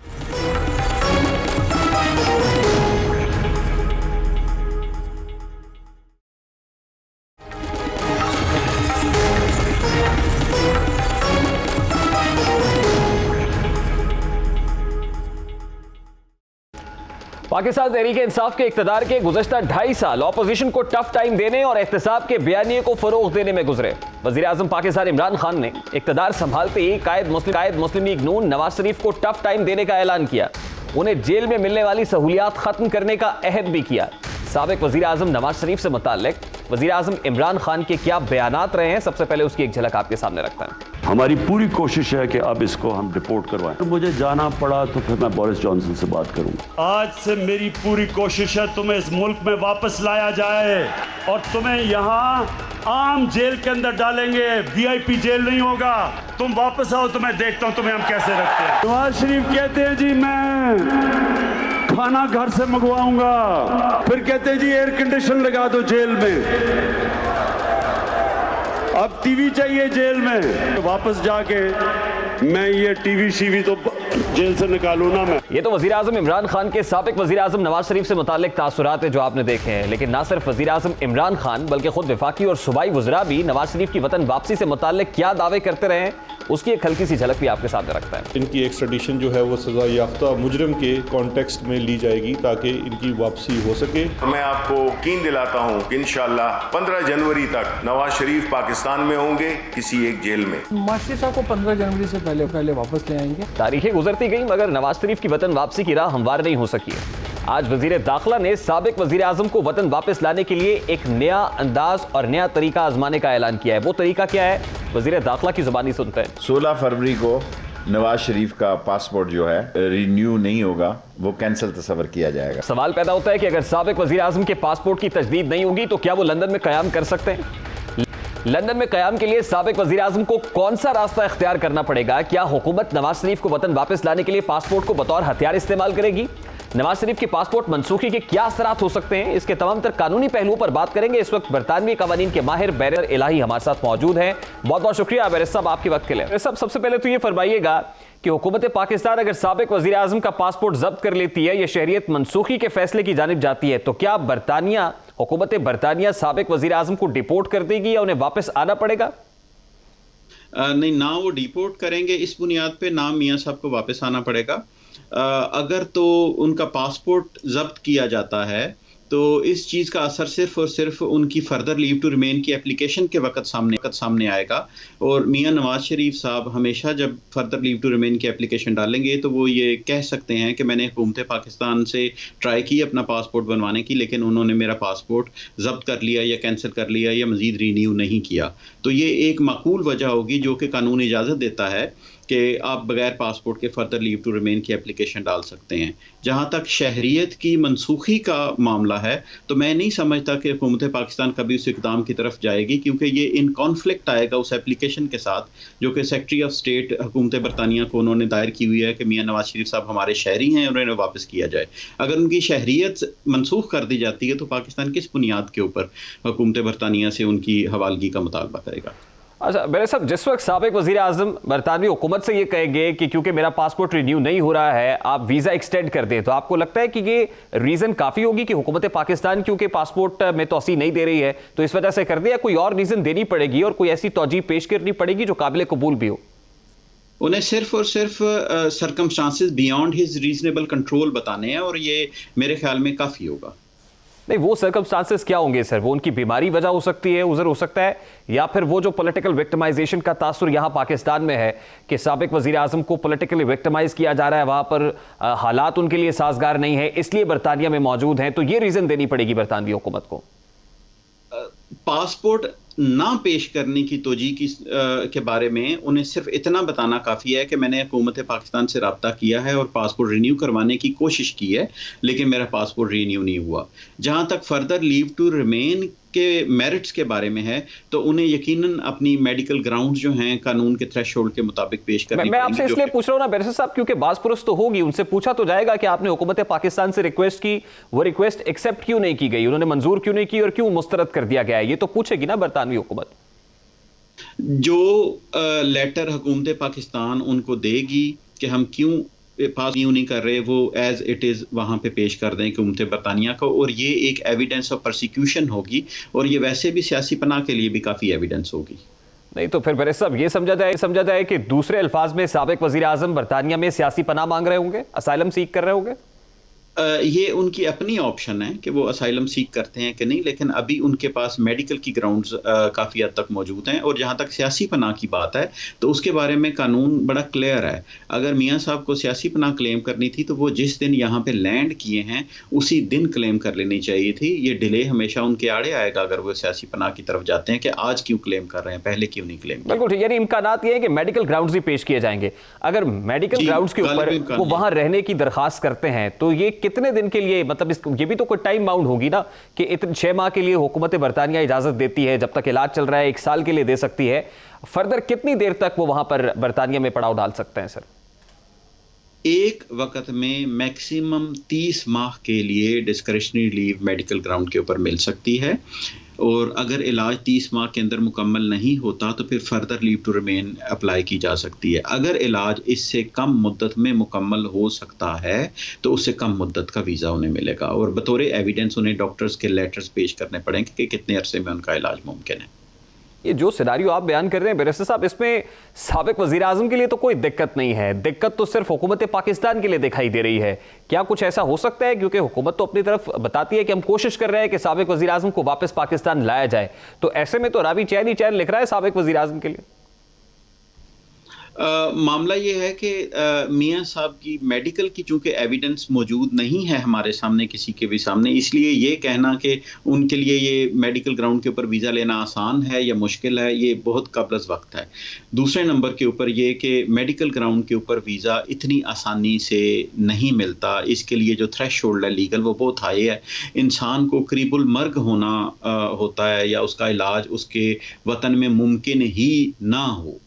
S2: पाकिस्तान तहरीक-ए-इंसाफ के इक़्तिदार के गुज़श्ता 2.5 साल ऑपोजिशन को टफ टाइम देने और एहतसाब के बयानिए को फ़रोग़ देने में गुजरे। वज़ीर आज़म पाकिस्तान इमरान खान ने इक़्तिदार संभालते ही कायद मुस्लिम लीग नून नवाज शरीफ को टफ टाइम देने का ऐलान किया। उन्हें जेल में मिलने वाली सहूलियात ख़त्म करने का अहद भी किया। साबिक वज़ीर आज़म नवाज शरीफ से मुताल्लिक वज़ीर आज़म इमरान खान के क्या बयानात रहे हैं, सबसे पहले उसकी एक झलक आपके सामने रखता है।
S7: हमारी पूरी कोशिश है कि अब इसको हम रिपोर्ट करवाएं। तो मुझे जाना पड़ा तो फिर मैं बोरिस जॉनसन से बात करूंगा। आज से मेरी पूरी कोशिश है तुम्हें इस मुल्क में वापस लाया जाए और तुम्हें यहाँ आम जेल के अंदर डालेंगे, VIP जेल नहीं होगा। तुम वापस आओ तो मैं देखता हूँ तुम्हें हम कैसे रखते हैं। नवाज शरीफ कहते हैं जी मैं खाना घर से मंगवाऊंगा, फिर कहते हैं जी एयर कंडीशन लगा दो जेल में, अब टीवी चाहिए जेल में। वापस जाके मैं ये टीवी तो जेल से निकालूं ना मैं।
S2: ये तो वज़ीर आज़म इमरान खान के साबिक वज़ीर आज़म नवाज शरीफ से मुताल्लिक तासुरात है जो आपने देखे हैं, लेकिन ना सिर्फ वज़ीर आज़म इमरान खान बल्कि खुद वफाकी और सूबाई वज़रा भी नवाज शरीफ की वतन वापसी से मुताल्लिक क्या दावे करते रहे हैं, उसकी एक हल्की सी झलक भी आपके सामने रखता है।
S8: इनकी एक्स्ट्राडिशन जो है वो सजा याफ्ता मुजरिम के कॉन्टेक्स्ट में ली जाएगी ताकि इनकी वापसी हो सके।
S9: मैं आपको यकीन दिलाता हूँ कि इंशाअल्लाह 15 जनवरी तक नवाज शरीफ पाकिस्तान में होंगे किसी एक जेल में।
S10: माशी साहब को 15 जनवरी से पहले वापस ले आएंगे।
S2: तारीखें गुजरती गई मगर नवाज शरीफ की वतन वापसी की राह हमवार नहीं हो सकी है। आज वजीर दाखिला ने साबिक वजीर आजम को वतन वापस लाने के लिए एक नया अंदाज और नया तरीका आजमाने का ऐलान किया है। वो तरीका क्या है, वजीर दाखिला की जुबानी सुनते हैं।
S11: 16 फरवरी को नवाज शरीफ का पासपोर्ट जो है रिन्यू नहीं होगा, वो कैंसिल तस्वर किया जाएगा।
S2: सवाल पैदा होता है कि अगर साबिक वजीर आजम के पासपोर्ट की तजदीद नहीं होगी तो क्या वो लंदन में कयाम कर सकते हैं? लंदन में कयाम के लिए साबिक वजीर आजम को कौन सा रास्ता इख्तियार करना पड़ेगा? क्या हुकूमत नवाज शरीफ को वतन वापस लाने के लिए पासपोर्ट को बतौर हथियार इस्तेमाल करेगी? नवाज शरीफ के पासपोर्ट मनसूखी के क्या असरात हो सकते हैं? इसके तमाम तर कानूनी पहलुओं पर बात करेंगे। इस वक्त बरतानवी कवानीन के माहिर बैरिस्टर इलाही हमारे साथ मौजूद हैं। बहुत बहुत शुक्रिया बैरिस्टर साहब आपके वक्त के लिए। बैरिस्टर साहब, सबसे पहले तो ये फरमाइएगा कि हुकूमत पाकिस्तान अगर साबिक वजीर आजम का पासपोर्ट जब्त कर लेती है या शहरियत मनसूखी के फैसले की जानिब जाती है तो क्या हुकूमत बरतानिया साबिक वजीर आजम को डिपोर्ट कर देगी या उन्हें वापस आना पड़ेगा?
S12: नहीं, ना वो डिपोर्ट करेंगे इस बुनियाद पे, ना मियाँ साहब को वापस आना पड़ेगा। अगर तो उनका पासपोर्ट जब्त किया जाता है तो इस चीज़ का असर सिर्फ और सिर्फ उनकी फर्दर लीव टू रिमेन की एप्लीकेशन के वक्त सामने आएगा। और मियाँ नवाज शरीफ साहब हमेशा जब फर्दर लीव टू रिमेन की एप्लीकेशन डालेंगे तो वो ये कह सकते हैं कि मैंने हुकूमत पाकिस्तान से ट्राई की अपना पासपोर्ट बनवाने की, लेकिन उन्होंने मेरा पासपोर्ट जब्त कर लिया या कैंसिल कर लिया या मज़ीद रीन्यू नहीं किया। तो ये एक माकूल वजह होगी जो कि कानून इजाज़त देता है कि आप बगैर पासपोर्ट के फर्दर लीव टू रिमेन की एप्लीकेशन डाल सकते हैं। जहाँ तक शहरियत की मनसूखी का मामला है तो मैं नहीं समझता कि हुकूमत पाकिस्तान कभी उस इक़दाम की तरफ जाएगी, क्योंकि ये इन कॉन्फ्लिक्ट आएगा उस एप्लीकेशन के साथ जो कि सेक्रेटरी ऑफ स्टेट हुकूमत बरतानिया को उन्होंने दायर की हुई है कि मियाँ नवाज शरीफ साहब हमारे शहरी हैं, उन्हें वापस किया जाए। अगर उनकी शहरियत मनसूख कर दी जाती है तो पाकिस्तान किस बुनियाद के ऊपर हुकूमत बरतानिया से उनकी हवालगी का मुतालबा करेगा?
S2: अच्छा मेरे साहब, जिस वक्त साबिक वज़ीर आज़म बरतानवी हुकूमत से ये कहेंगे कि क्योंकि मेरा पासपोर्ट रिन्यू नहीं हो रहा है आप वीज़ा एक्सटेंड कर दें, तो आपको लगता है कि ये रीज़न काफ़ी होगी कि हुकूमत पाकिस्तान क्योंकि पासपोर्ट में तोसी नहीं दे रही है तो इस वजह से कर दिया, कोई और रीज़न देनी पड़ेगी और कोई ऐसी तौजीह पेश करनी पड़ेगी जो काबिल कबूल भी हो?
S12: उन्हें सिर्फ और सिर्फ circumstances beyond his reasonable control बताने हैं और ये मेरे ख्याल में काफ़ी होगा।
S2: नहीं, वो सर्कमस्टांसेस क्या होंगे सर? वो उनकी बीमारी वजह हो सकती है, उज़र हो सकता है, या फिर वो जो पॉलिटिकल विक्टिमाइजेशन का तासुर यहाँ पाकिस्तान में है कि साबिक वज़ीर आज़म को पॉलिटिकली विक्टिमाइज किया जा रहा है, वहाँ पर हालात उनके लिए साजगार नहीं है इसलिए बरतानिया में मौजूद हैं, तो ये रीज़न देनी पड़ेगी बरतानवी हुकूमत को।
S12: पासपोर्ट ना पेश करने की तोजी की के बारे में उन्हें सिर्फ इतना बताना काफ़ी है कि मैंने हुकूमत पाकिस्तान से रब्ता किया है और पासपोर्ट रिन्यू करवाने की कोशिश की है लेकिन मेरा पासपोर्ट रिन्यू नहीं हुआ। जहाँ तक फर्दर लीव टू रिमेन के मेरिट्स के बारे में है तो उन्हें यकीनन अपनी मेडिकल ग्राउंड्स जो हैं कानून के थ्रेशोल्ड के मुताबिक पेश करनी
S2: मैं आपसे इसलिए पूछ रहा हूँ ना बैरिस्टर साहब, क्योंकि बाज़-पुरस तो होगी, उनसे पूछा तो जाएगा कि आपने हुकूमत पाकिस्तान से रिक्वेस्ट की, वो रिक्वेस्ट एक्सेप्ट क्यों नहीं की गई, उन्होंने मंजूर क्यों नहीं की और क्यों मुस्तरद कर दिया गया है, ये तो पूछेगी ना बरतानवी हुकूमत।
S12: जो लेटर हुकूमत पाकिस्तान उनको देगी कि हम क्यों पास यूं नहीं कर रहे, वो एज इट इज़ वहाँ पे पेश कर दें हुकूमत बरतानिया को, और ये एक एविडेंस ऑफ परसिक्यूशन होगी और ये वैसे भी सियासी पनाह के लिए भी काफ़ी एविडेंस होगी।
S2: नहीं तो फिर बैरिस्टर साहब ये समझा जाए कि दूसरे अल्फाज में साबिक वज़ीर आज़म बरतानिया में सियासी पनाह मांग रहे होंगे, असाइलम सीख कर रहे होंगे?
S12: ये उनकी अपनी ऑप्शन है कि वो असाइलम सीख करते हैं कि नहीं, लेकिन अभी उनके पास मेडिकल की ग्राउंड्स काफ़ी हद तक मौजूद हैं। और जहाँ तक सियासी पनाह की बात है तो उसके बारे में कानून बड़ा क्लियर है। अगर मियाँ साहब को सियासी पनाह क्लेम करनी थी तो वो जिस दिन यहाँ पे लैंड किए हैं उसी दिन क्लेम कर लेनी चाहिए थी। ये डिले हमेशा उनके आड़े आएगा अगर वो सियासी पनाह की तरफ जाते हैं कि आज क्यों क्लेम कर रहे हैं, पहले क्यों नहीं क्लेम।
S2: बिल्कुल ठीक, यानी इम्कानात ये है कि मेडिकल ग्राउंड्स ही पेश किए जाएंगे। अगर मेडिकल ग्राउंड्स के ऊपर वो वहाँ रहने की दरखास्त करते हैं तो ये कितने दिन के लिए, मतलब ये भी तो कोई टाइम बाउंड होगी ना कि इतने 6 माह के लिए हुकूमत बरतानिया इजाजत देती है, जब तक इलाज चल रहा है 1 साल के लिए दे सकती है, फर्दर कितनी देर तक वो वहां पर बरतानिया में पड़ाव डाल सकते हैं सर?
S12: एक वक्त में मैक्सिमम 30 माह के लिए डिस्क्रिशनरी लीव मेडिकल ग्राउंड के ऊपर मिल सकती है और अगर इलाज 30 माह के अंदर मुकम्मल नहीं होता तो फिर further leave to remain apply की जा सकती है। अगर इलाज इससे कम मुद्दत में मुकम्मल हो सकता है तो उससे कम मुद्दत का वीज़ा उन्हें मिलेगा और बतौर एविडेंस उन्हें डॉक्टर्स के लेटर्स पेश करने पड़ेंगे कि कितने अरसे में उनका इलाज मुमकिन है।
S2: ये जो सिनारियो आप बयान कर रहे हैं बैरिस्टर साहब, इसमें साबिक वज़ीर आज़म के लिए तो कोई दिक्कत नहीं है, दिक्कत तो सिर्फ हुकूमत पाकिस्तान के लिए दिखाई दे रही है। क्या कुछ ऐसा हो सकता है, क्योंकि हुकूमत तो अपनी तरफ बताती है कि हम कोशिश कर रहे हैं कि साबिक वज़ीर आज़म को वापस पाकिस्तान लाया जाए, तो ऐसे में तो रावी चैन ही चैन लिख रहा है साबिक वज़ीर आज़म के लिए।
S12: मामला ये है कि मियाँ साहब की मेडिकल की चूंकि एविडेंस मौजूद नहीं है हमारे सामने, किसी के भी सामने, इसलिए ये कहना कि उनके लिए ये मेडिकल ग्राउंड के ऊपर वीज़ा लेना आसान है या मुश्किल है, ये बहुत कबल वक्त है। दूसरे नंबर के ऊपर ये कि मेडिकल ग्राउंड के ऊपर वीज़ा इतनी आसानी से नहीं मिलता, इसके लिए जो थ्रेशोल्ड है लीगल वो बहुत हाई है। इंसान को करीबुल मर्ग होना होता है या उसका इलाज उसके वतन में मुमकिन ही ना हो।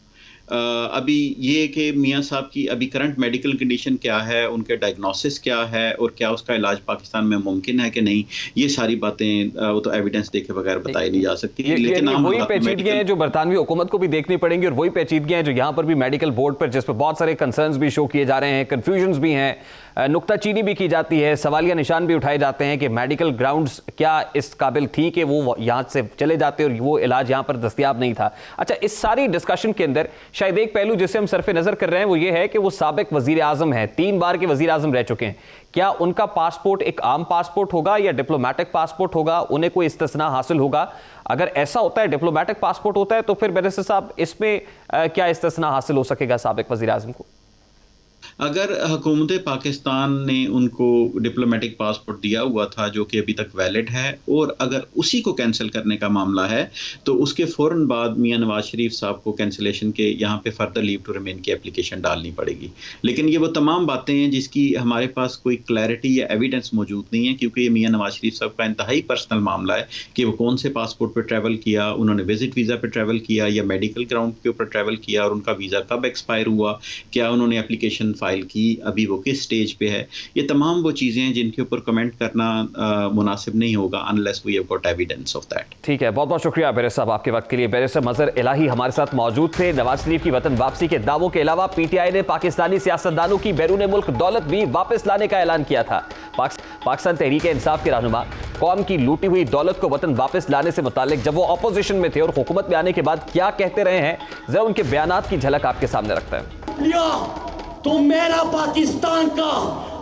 S12: अभी ये कि मियाँ साहब की अभी करंट मेडिकल कंडीशन क्या है, उनके डायग्नोसिस क्या है और क्या उसका इलाज पाकिस्तान में मुमकिन है कि नहीं, ये सारी बातें वो तो एविडेंस देखे बगैर बताई नहीं जा सकती।
S2: लेकिन वही पेचीदगियां हैं जो बरतानवी हुकूमत को भी देखनी पड़ेंगी और वही पेचीदगियां हैं जो यहाँ पर भी मेडिकल बोर्ड पर, जिस पर बहुत सारे कंसर्न्स भी शो किए जा रहे हैं, कन्फ्यूजन्स भी हैं, नुक्ताचीनी भी की जाती है, सवालिया निशान भी उठाए जाते हैं कि मेडिकल ग्राउंड्स क्या इस काबिल थी कि वो यहाँ से चले जाते और वो इलाज यहाँ पर दस्तयाब नहीं था। अच्छा, इस सारी डिस्कशन के अंदर शायद एक पहलू जिसे हम सरफे नजर कर रहे हैं वो ये है कि वो साबिक वजीर आजम है, 3 बार के वजीर आजम रह चुके हैं। क्या उनका पासपोर्ट एक आम पासपोर्ट होगा या डिप्लोमेटिक पासपोर्ट होगा, उन्हें कोई इस्तिस्ना हासिल होगा? अगर ऐसा होता है, डिप्लोमेटिक पासपोर्ट होता है, तो फिर बैरिस्टर साहब इसमें क्या इस्तिस्ना हासिल हो सकेगा साबिक वजीर आजम को?
S12: अगर हुकूमत पाकिस्तान ने उनको डिप्लोमेटिक पासपोर्ट दिया हुआ था जो कि अभी तक वैलिड है, और अगर उसी को कैंसिल करने का मामला है तो उसके फ़ौरन बाद मियां नवाज शरीफ साहब को कैंसिलेशन के यहाँ पे फर्दर लीव टू रिमेन की एप्लीकेशन डालनी पड़ेगी। लेकिन ये वो तमाम बातें हैं जिसकी हमारे पास कोई क्लैरिटी या एविडेंस मौजूद नहीं है, क्योंकि ये मियां नवाज शरीफ साहब का इंतहाई पर्सनल मामला है कि वो कौन से पासपोर्ट पर ट्रैवल किया, उन्होंने विजिट वीज़ा पर ट्रैवल किया या मेडिकल ग्राउंड के ऊपर ट्रैवल किया, और उनका वीज़ा कब एक्सपायर हुआ, क्या उन्होंने एप्लीकेशन फाइल की, अभी वो किस स्टेज पे है। ये तमाम वो चीज़ें हैं जिनके ऊपर कमेंट करना मुनासिब नहीं होगा unless we have got evidence of that.
S2: ठीक है, बहुत बहुत शुक्रिया बैरिस्टर साहब आपके वक्त के लिए। बैरिस्टर मजहर इलाही हमारे साथ मौजूद थे। नवाज शरीफ की वतन वापसी के दावों के अलावा पीटीआई ने पाकिस्तानी सियासतदानों की बैरून मुल्क दौलत भी वापस लाने का ऐलान किया था। पाकिस्तान तहरीक इंसाफ के रहनुमा कौम की लूटी हुई दौलत को वतन वापस लाने से मुतालिक जब वो ऑपोजिशन में थे और हुकूमत में आने के बाद क्या कहते रहे हैं, जरा उनके बयानात की झलक आपके सामने रखते हैं।
S13: तो मेरा पाकिस्तान का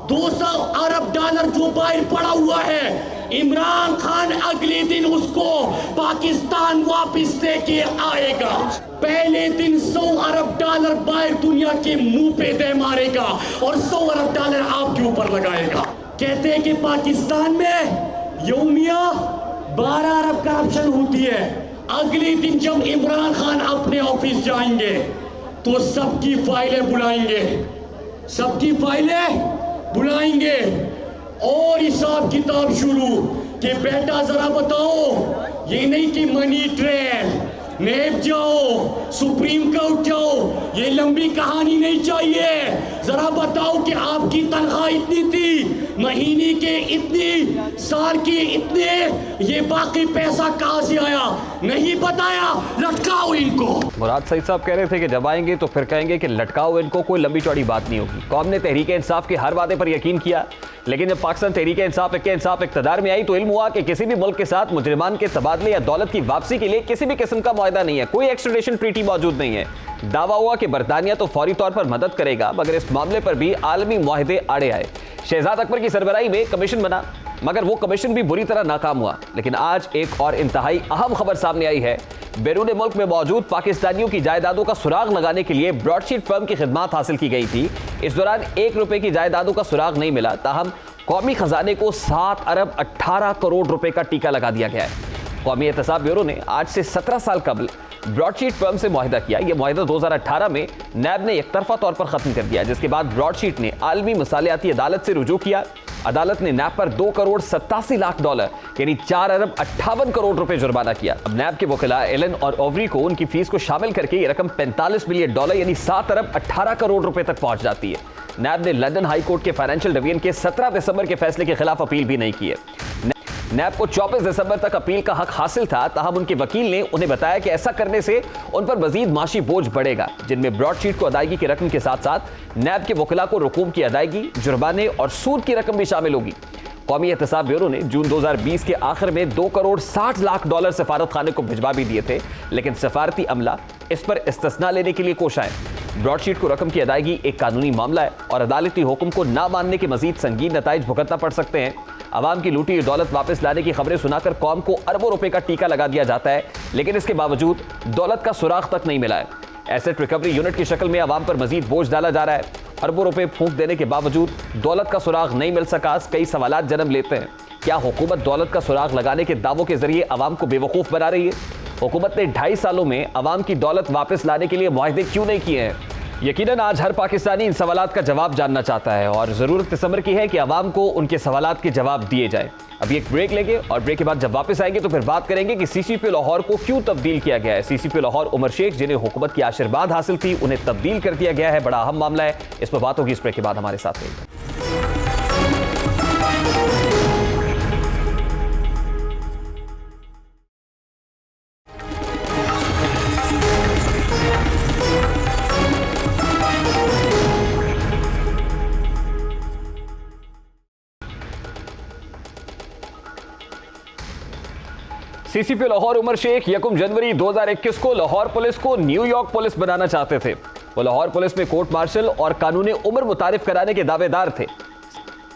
S13: 200 अरब डॉलर जो बाहर पड़ा हुआ है, इमरान खान अगले दिन उसको पाकिस्तान वापस लेके आएगा। पहले दिन 100 अरब डॉलर बाहर दुनिया के मुंह पे दे मारेगा और 100 अरब डॉलर आपके ऊपर लगाएगा। कहते हैं कि पाकिस्तान में यौमिया 12 अरब करप्शन होती है। अगले दिन जब इमरान खान अपने ऑफिस जाएंगे तो सबकी फाइलें बुलाएंगे और हिसाब किताब शुरू कि बेटा जरा बताओ, ये नहीं कि मनी ट्रेल नेब जाओ सुप्रीम कोर्ट जाओ, ये लंबी कहानी नहीं चाहिए। जरा बताओ कि आपकी तनख्वाह इतनी थी, महीने के इतनी, साल के इतने, ये बाकी पैसा कहां से आया, नहीं बताया, लटकाओ इनको।
S2: मुराद सईद साहब कह रहे थे कि जब आएंगे तो फिर कहेंगे कि लटकाओ इनको, कोई लंबी चौड़ी बात नहीं होगी। कौम ने तहरीक इंसाफ के हर वादे पर यकीन किया, लेकिन जब पाकिस्तान तहरीक इंसाफ इक़्तिदार में आई तो इल्म हुआ कि किसी भी मुल्क के साथ मुजरिमान के तबादले या दौलत की वापसी के लिए किसी भी किस्म का मुआहदा नहीं है, कोई एक्स्ट्राडिशन ट्रीटी मौजूद नहीं है। दावा हुआ कि बरतानिया तो फौरी तौर पर मदद करेगा, मगर इस मामले पर भी आलमी मुआहदे आड़े आए। शहजाद अकबर की सरबराही में कमीशन बना, मगर वो कमीशन भी बुरी तरह नाकाम हुआ। लेकिन आज एक और इंतहाई अहम खबर सामने आई है। बैरून मुल्क में मौजूद पाकिस्तानियों की जायदादों का सुराग लगाने के लिए ब्रॉडशीट फर्म की खिदमत हासिल की गई थी। इस दौरान 1 रुपए की जायदादों का सुराग नहीं मिला, ताहम कौमी खजाने को 7 अरब 18 करोड़ रुपए का टीका लगा दिया गया है। कौमी एहतसाब ब्यूरो ने आज से 17 साल कबल ब्रॉडशीट फर्म से मुआहिदा किया। यह मुआहिदा 2018 में नैब ने एकतरफा तौर पर खत्म कर दिया, जिसके बाद ब्रॉडशीट ने आलमी मसालियाती अदालत से रुजू किया। अदालत ने नैब पर 2 करोड़ 87 लाख डॉलर यानी 4 अरब 58 करोड़ रुपए जुर्माना किया। अब नैब के वकीला एलन और ओवरी को उनकी फीस को शामिल करके यह रकम 45 मिलियन डॉलर यानी 7 अरब 18 करोड़ रुपए तक पहुंच जाती है। नैब ने लंदन हाई कोर्ट के फाइनेंशियल डिवीजन के 17 दिसंबर के फैसले के खिलाफ अपील भी नहीं की है। नैब को 24 दिसंबर तक अपील का हक हासिल था, ताहम उनके वकील ने उन्हें बताया कि ऐसा करने से उन पर मजीद माशी बोझ बढ़ेगा, जिनमें ब्रॉडशीट को अदायगी की रकम के साथ साथ नैब के वकीला को रकूम की अदायगी, जुर्माने और सूद की रकम भी शामिल होगी। कौमी एहतसाब ब्यूरो ने जून 2020 के आखिर में 2 करोड़ 60 लाख डॉलर सफारत खाने को भिजवा भी दिए थे, लेकिन सफारती अमला इस पर इस्तिस्ना लेने के लिए कोशाएं। ब्रॉडशीट को रकम की अदायगी एक कानूनी मामला है और अदालती हुक्म को ना मानने के मजीद संगीन नताइज भुगतना पड़ सकते हैं। आवाम की लूटी दौलत वापस लाने की खबरें सुनाकर कौम को अरबों रुपए का टीका लगा दिया जाता है, लेकिन इसके बावजूद दौलत का सुराग तक नहीं मिला है। एसेट रिकवरी यूनिट की शक्ल में आवाम पर मजीद बोझ डाला जा रहा है। अरबों रुपए फूंक देने के बावजूद दौलत का सुराग नहीं मिल सका, कई सवालात जन्म लेते हैं। क्या हुकूमत दौलत का सुराग लगाने के दावों के जरिए आवाम को बेवकूफ़ बना रही है? हुकूमत ने 2.5 सालों में आवाम की दौलत वापस लाने के लिए मुआहदे क्यों नहीं किए हैं? यकीनन आज हर पाकिस्तानी इन सवालात का जवाब जानना चाहता है और ज़रूरत इस अमर की है कि आवाम को उनके सवालात के जवाब दिए जाए। अभी एक ब्रेक लेंगे और ब्रेक के बाद जब वापस आएंगे तो फिर बात करेंगे कि CCP लाहौर को क्यों तब्दील किया गया है। CCP लाहौर उमर शेख, जिन्हें हुकूमत की आशीर्वाद हासिल थी, उन्हें तब्दील कर दिया गया है। बड़ा अहम मामला है, इस पर बात होगी इस ब्रेक के बाद। हमारे साथ रहिए। CCP लाहौर उमर शेख 1 जनवरी 2021 को लाहौर पुलिस को न्यूयॉर्क पुलिस बनाना चाहते थे। वो लाहौर पुलिस में कोर्ट मार्शल और कानून उम्र मुतारिफ कराने के दावेदार थे।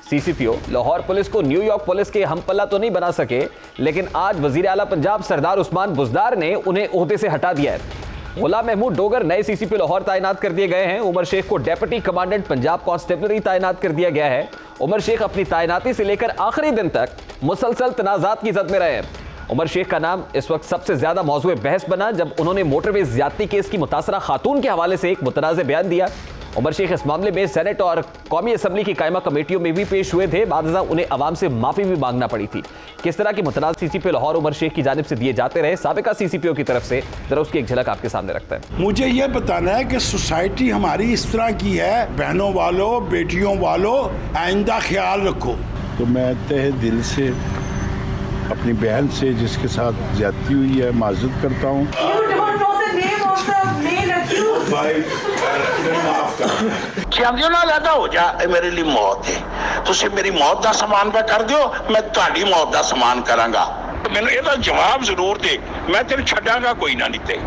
S2: CCPO लाहौर पुलिस को न्यूयॉर्क पुलिस के हम पल्ला तो नहीं बना सके, लेकिन आज वजीर आला पंजाब सरदार उस्मान बुज़दार ने उन्हें ओहदे से हटा दिया है। गुलाम महमूद डोगर नए सीसीपी लाहौर तैनात कर दिए गए हैं। उमर शेख को डेप्यूटी कमांडेंट पंजाब कांस्टेबलरी तैनात कर दिया गया है। उमर शेख अपनी तैनाती से लेकर आखिरी दिन तक मुसलसल तनाजात की जद में रहे हैं। उमर शेख का नाम इस वक्त सबसे ज्यादा मौजूए बहस बना जब उन्होंने मोटरवे ज्यादती केस की मुतासरा खातून के हवाले से एक मुतनाज़ बयान दिया। उमर शेख इस मामले में सेनेट और कौमी असम्बली की कायमा कमेटियों में भी पेश हुए थे। बाद उन्हें अवाम से माफी भी मांगना पड़ी थी। किस तरह की मुतनाज़ सीसीपी लाहौर उमर शेख की जानिब से दिए जाते रहे साबिका सीसीपीओ की तरफ से, जरा उसकी एक झलक आपके सामने रखता है।
S14: मुझे ये बताना है कि सोसाइटी हमारी इस तरह की है, बहनों वालों बेटियों वालों आइंदा ख्याल रखो।
S15: तो मैं तहे दिल से अपनी बहन से जिसके साथ ज्यादती हुई है माजूद करता हूँ।
S13: ज्यादा हो जा मेरे लिए मौत है, तुम मेरी मौत का समान पे कर दो, मैं तुम्हारी मौत का समान करांगा। मैंने ये जवाब जरूर दे, मैं तेरे छड़ांगा कोई ना नीते।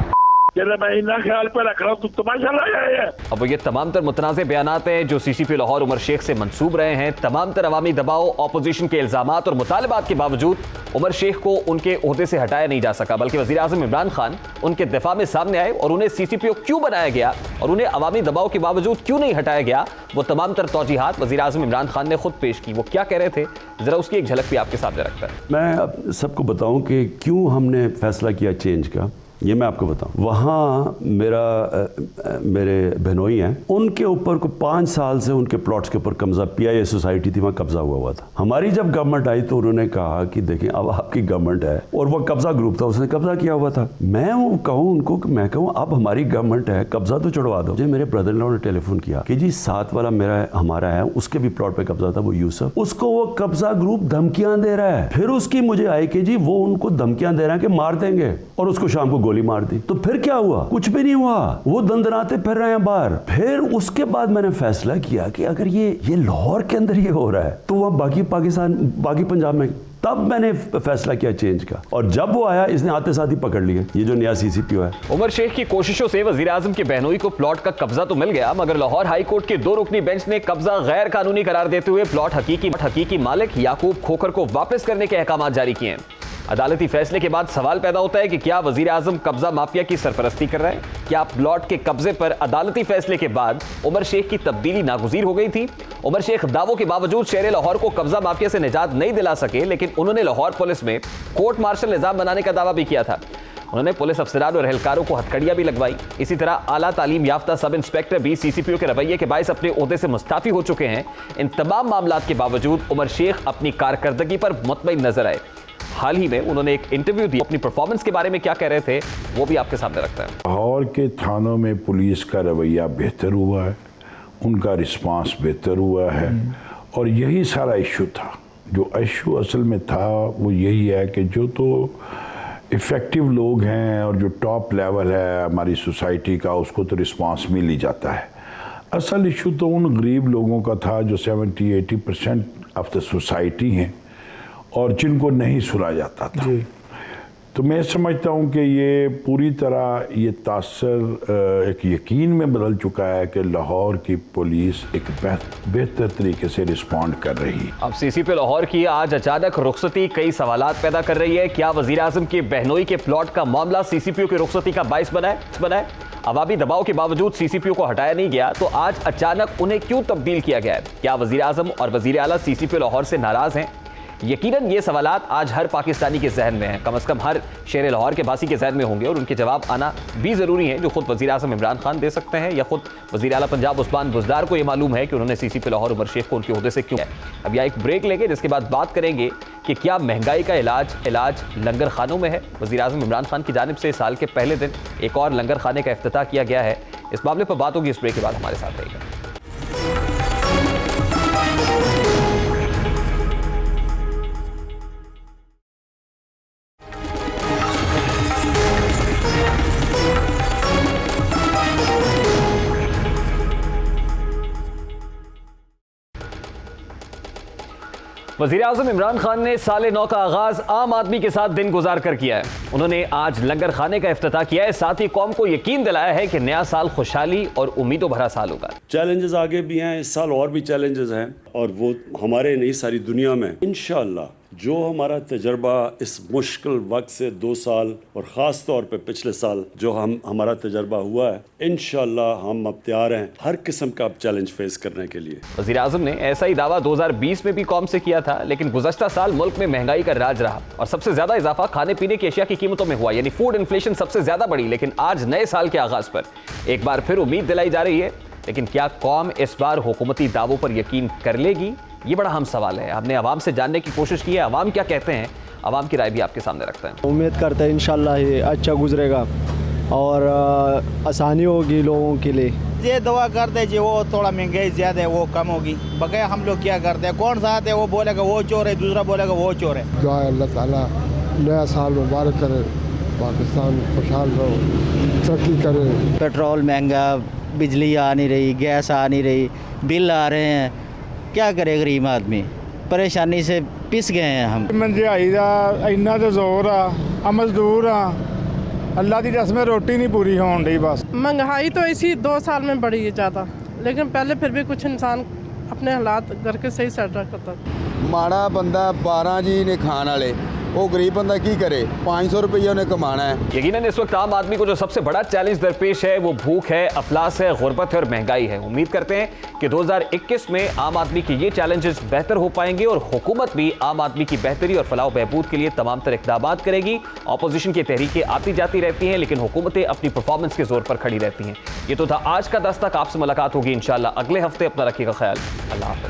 S13: मैं इतना ख्याल पे रख रहा हूँ, तू तमाशा लगाया है।
S2: अब ये तमाम तर मुतनाज़े बयानात हैं जो सीसीपी लाहौर उमर शेख से मंसूब रहे हैं। तमाम तर अवामी दबाव, ऑपोजिशन के इल्जामात और मुतालबात के बावजूद उमर शेख को उनके ओहदे से हटाया नहीं जा सका, बल्कि वज़ीर आज़म इमरान खान उनके दिफा में सामने आए और उन्हें सीसीपीओ क्यों बनाया गया और उन्हें अवामी दबाव के बावजूद क्यों नहीं हटाया गया, वो तमाम तर तौजीहात वज़ीर आज़म इमरान खान ने खुद पेश की। वो क्या कह रहे थे, जरा उसकी एक झलक भी आपके सामने रखता है।
S7: मैं अब सबको बताऊं कि क्यों हमने फैसला किया चेंज का, ये मैं आपको बताऊं। वहाँ मेरे बहनोई हैं, उनके ऊपर को 5 साल से उनके प्लॉट्स के ऊपर कब्जा, PIA सोसाइटी थी, वहाँ कब्जा हुआ था। हमारी जब गवर्नमेंट आई तो उन्होंने कहा कि देखें अब आपकी गवर्नमेंट है, और वो कब्जा ग्रुप था, उसने कब्जा किया हुआ था। मैं वो कहूँ उनको कि मैं कहूँ अब हमारी गवर्नमेंट है, कब्जा तो छुड़वा दो। मुझे मेरे ब्रदर इन लॉ ने टेलीफोन किया कि जी साथ वाला हमारा है, उसके भी प्लॉट पे कब्जा था, वो यूसुफ, उसको वो कब्जा ग्रुप धमकियां दे रहा है। फिर उसकी मुझे आई कि जी वो उनको धमकियां दे रहे हैं कि मार देंगे, और उसको शाम को गोली मार दी। तो फिर क्या हुआ? कुछ भी नहीं हुआ, वो दंदनाते फिर रहे हैं बाहर। फिर उसके बाद मैंने फैसला किया कि अगर ये लाहौर के अंदर ये हो रहा है तो वह बाकी पाकिस्तान, बाकी पंजाब में, तब मैंने फैसला किया चेंज का। और जब वो आया इसने आते साथ ही पकड़ लिया ये जो नया सीसीपीओ है।
S2: उमर शेख की कोशिशों से वजीर आजम के बहनोई को प्लॉट का कब्जा तो मिल गया, मगर लाहौर हाई कोर्ट के 2 रुकनी बेंच ने कब्जा गैर कानूनी करार देते हुए प्लॉट हकीकी मालिक याकूब खोखर को वापस करने के अहकाम जारी किए हैं। अदालती फैसले के बाद सवाल पैदा होता है कि क्या वजीर आजम कब्जा माफिया की सरपरस्ती कर रहे हैं? क्या प्लॉट के कब्जे पर अदालती फैसले के बाद उमर शेख की तब्दीली नागुज़ीर हो गई थी? उमर शेख दावों के बावजूद शहर लाहौर को कब्जा माफिया से निजात नहीं दिला सके, लेकिन उन्होंने लाहौर पुलिस में कोर्ट मार्शल निजाम बनाने का दावा भी किया था। उन्होंने पुलिस अफसरान और एहलकारों को हथकड़ियां भी लगवाई। इसी तरह आला तालीम याफ्ता सब इंस्पेक्टर भी सीसीपीओ के रवैये के बायस अपने ओहदे से मुस्ताफी हो चुके हैं। इन तमाम मामलात के बावजूद उमर शेख अपनी कारकर्दगी पर मुतमईन नजर आए। हाल ही में उन्होंने एक इंटरव्यू दी, अपनी परफॉर्मेंस के बारे में क्या कह रहे थे वो भी आपके सामने रखता है।
S15: लाहौर के थानों में पुलिस का रवैया बेहतर हुआ है, उनका रिस्पांस बेहतर हुआ है, और यही सारा इशू था। जो इशू असल में था वो यही है कि जो तो इफ़ेक्टिव लोग हैं और जो टॉप लेवल है हमारी सोसाइटी का, उसको तो रिस्पांस मिल ही जाता है। असल इशू तो उन गरीब लोगों का था जो 70-80% ऑफ द सोसाइटी हैं और जिनको नहीं सुना जाता था। तो मैं समझता हूँ कि ये पूरी तरह ये तासर एक यकीन में बदल चुका है कि लाहौर की पुलिस एक बेहतर तरीके से रिस्पॉन्ड कर रही है।
S2: अब सीसीपी लाहौर की आज अचानक रुखसती कई सवालात पैदा कर रही है। क्या वजीर आजम के बहनोई के प्लॉट का मामला सीसीपीओ की रुखसती का बाइस बनाए? अवामी दबाव के बावजूद सीसीपीओ को हटाया नहीं गया, तो आज अचानक उन्हें क्यों तब्दील किया गया है? क्या वजीर आजम और वजीर आला सीसीपीओ लाहौर से नाराज हैं? यकीनन ये सवालात आज हर पाकिस्तानी के जहन में हैं, कम से कम हर शहर लाहौर के बासी के जहन में होंगे, और उनके जवाब आना भी ज़रूरी है, जो खुद वज़ीर आज़म इमरान खान दे सकते हैं, या खुद वज़ीर आला पंजाब उस्मान बुज़दार को ये मालूम है कि उन्होंने सीसीपी लाहौर उमर शेख को उनके ओहदे से क्यों है। अब यहाँ एक ब्रेक लेंगे, जिसके बाद बात करेंगे कि क्या महंगाई का इलाज लंगर खानों में है। वज़ीर आज़म इमरान खान की जानिब से साल के पहले दिन एक और लंगर खाने का इफ्तिताह किया गया है। इस मामले पर बात होगी इस ब्रेक के बाद। हमारे साथ रहेगा। वज़ीर आज़म इमरान खान ने साल नौ का आगाज आम आदमी के साथ दिन गुजार कर किया है। उन्होंने आज लंगर खाने का इफ्तिताह किया है, साथ ही कौम को यकीन दिलाया है कि नया साल खुशहाली और उम्मीदों भरा साल होगा।
S7: चैलेंजेस आगे भी हैं, इस साल और भी चैलेंजेस हैं, और वो हमारे नहीं सारी दुनिया में इंशाअल्लाह जो हमारा तजर्बा इस मुश्किल वक्त से 2 साल और ख़ास तौर पे पिछले साल जो हमारा तजर्बा हुआ है, इंशाल्लाह हम अब तैयार हैं हर किस्म का चैलेंज फेस करने के लिए।
S2: वज़ीर आज़म ने ऐसा ही दावा 2020 में भी कौम से किया था, लेकिन गुज़श्ता साल मुल्क में महंगाई का राज रहा और सबसे ज्यादा इजाफा खाने पीने की अशिया की कीमतों में हुआ, यानी फूड इन्फ्लेशन सबसे ज्यादा बढ़ी। लेकिन आज नए साल के आगाज पर एक बार फिर उम्मीद दिलाई जा रही है, लेकिन क्या कौम इस बार हुकूमती दावों पर यकीन कर लेगी? ये बड़ा अहम सवाल है। हमने अवाम से जानने की कोशिश की है, अवाम क्या कहते हैं, अवाम की राय भी आपके सामने रखते हैं।
S16: उम्मीद करते हैं इंशाल्लाह ये अच्छा गुजरेगा और आसानी होगी लोगों के लिए।
S17: ये दुआ करते जी वो थोड़ा महंगाई ज़्यादा है वो कम होगी, बगैर हम लोग क्या करते हैं, कौन सा आते है वो बोलेगा वो चोर है, दूसरा बोलेगा वो चोर है।
S18: दुआ अल्लाह ताला नया साल मुबारक करे, पाकिस्तान खुशहाल रहो, तरक्की करे।
S17: पेट्रोल महंगा, बिजली आ नहीं रही, गैस आ नहीं रही, बिल आ रहे हैं, क्या करे गरीब आदमी, परेशानी से पिस गए हैं हम।
S18: महंगाई का इन्ना तो जोर आ, मजदूर आ, अल्लाह की रस्म रोटी नहीं पूरी होने दी बस।
S19: महंगाई तो इसी 2 साल में बढ़ी है ज़्यादा, लेकिन पहले फिर भी कुछ इंसान अपने हालात घर के सही सेट करता।
S20: माड़ा बंदा 12 जी ने खान वाले, वो गरीब बंदा की करे, 500 रुपये उन्हें कमाना है।
S2: यकीनन इस वक्त आम आदमी को जो सबसे बड़ा चैलेंज दरपेश है वो भूख है, अफलास है, गुर्बत है और महंगाई है। उम्मीद करते हैं कि 2021 में आम आदमी के ये चैलेंजेस बेहतर हो पाएंगे और हुकूमत भी आम आदमी की बेहतरी और फलाह बहबूद के लिए तमाम तरह इक़दामात करेगी। ऑपोजिशन की तहरीकें आती जाती रहती हैं, लेकिन हुकूमतें अपनी परफॉर्मेंस के जोर पर खड़ी रहती हैं। ये तो था आज का दस्तक। आपसे मुलाकात होगी इंशाअल्लाह अगले हफ्ते। अपना रखिएगा ख्याल। अल्लाह हाफ़िज़।